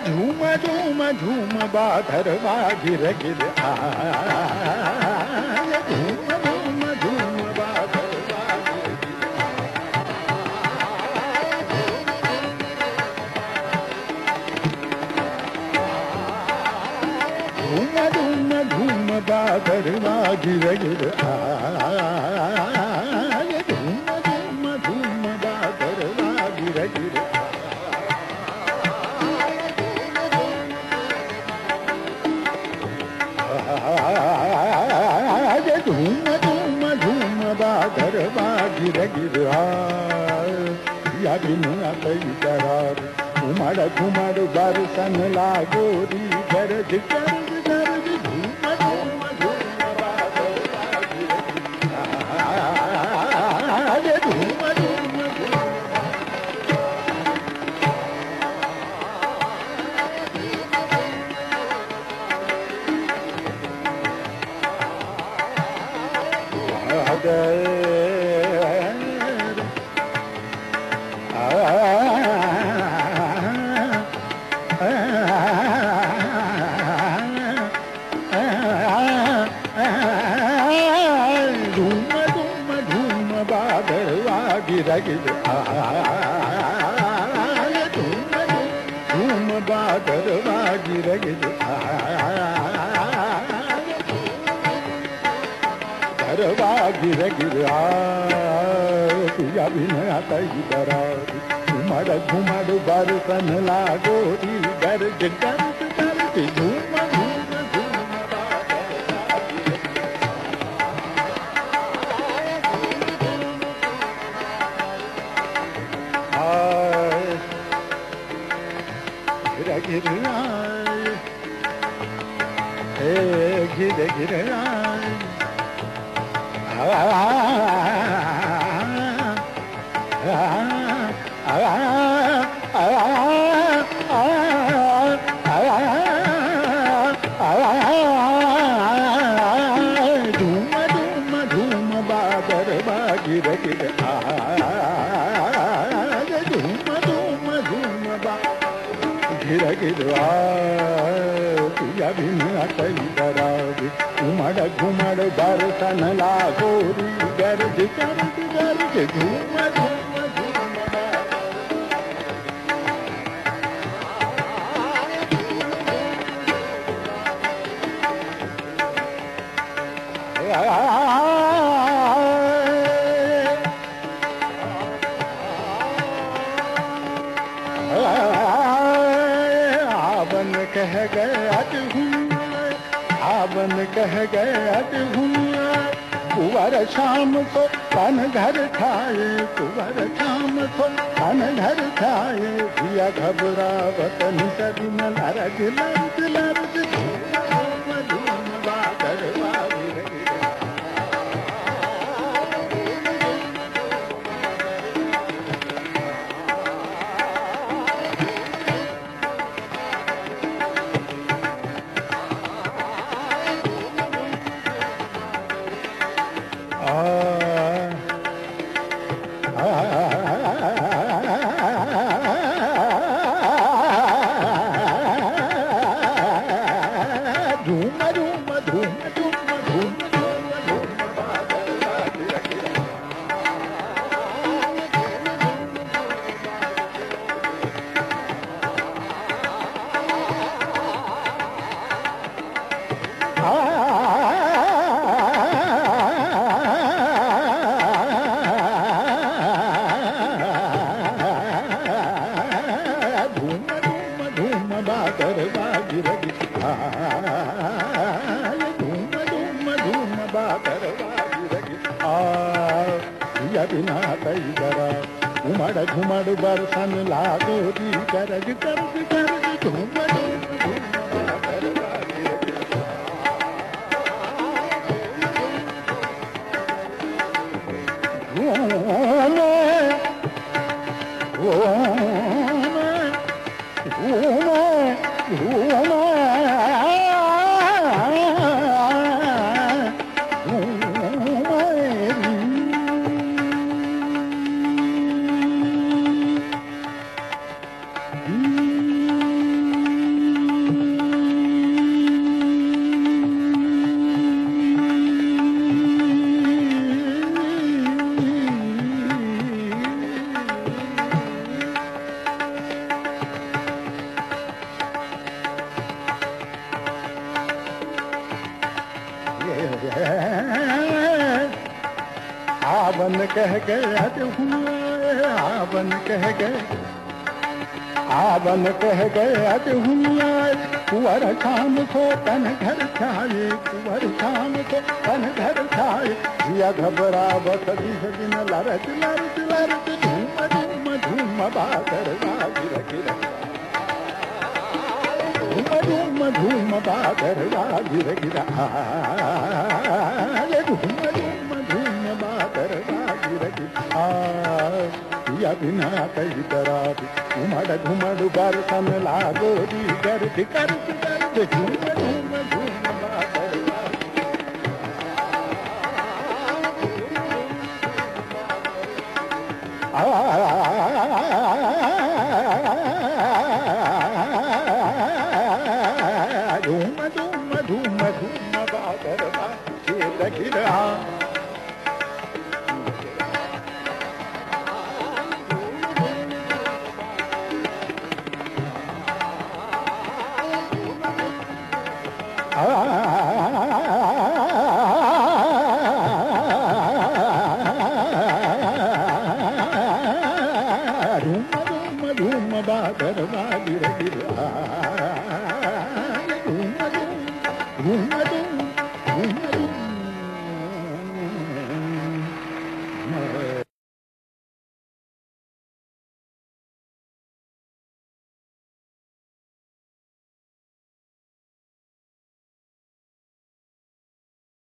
झूम झूम झूम बाधर गिर गिर झूम झूम झूम बाधर झूम झूम झूम बाधर गिर गिर झूम झूम झूम बाधर गिर गिर झूम झूम झूम बाधर गिर गिर या बिन करार उमड़ घुमड़ बरसन लागोरी गरज गरज गरज झूम झूम झूम बाधर झूम झूम गिर गिर झूम बादर गिर गिर गरबा गिर गिर तुझा बिन दरार घुमड़ घुमड़ बरसन लागोरी गरज गरज गरज झूम झूम झूम गिर गिर गिर झूम झूम झूम बादर गिर गिर झूम झूम झूम गिर गिर तुझा बिन दरार उमड़ घुमड़ बरसन लागोरी गरज गरज गरज झूम झूम झूम आवन कह गया आवन कह गया कुंवर शाम को तन घर खाए कुंवर शाम को तन घर खाए दिया घबरावत निसदिन लरज लरज लरज झूम झूम बादर गिर गिर झूम झूम झूम झूम झूम बादर गिर गिर झूम झूम झूम बादर गिर गिर या बिना दरा उमड़ घुमड़ बरसन लागोरी गरज गरज गरज झूम झूम झूम बादर गिर गिर कह गए अरे हुआ आवन कह गए, आवन कह गए अरे हुआ कुंवर शाम को तन घर छाए, कुंवर शाम को तन घर छाए, जिया घबरावत दिह दिन लरच लरच लरच धूम धूम धूम बादर गिर गिर, धूम धूम धूम बादर गिर गिर, धूम धूम धूम बादर गिर गिर, या बिना कई तरह घुमड़ घुमड़ बरसन लागो दी गर्द गर्द गर्द, धूम धूम धूम बादर धूम धूम धूम धूम बादर गिर गिर, धूम धूम धूम बादर गिर गिर।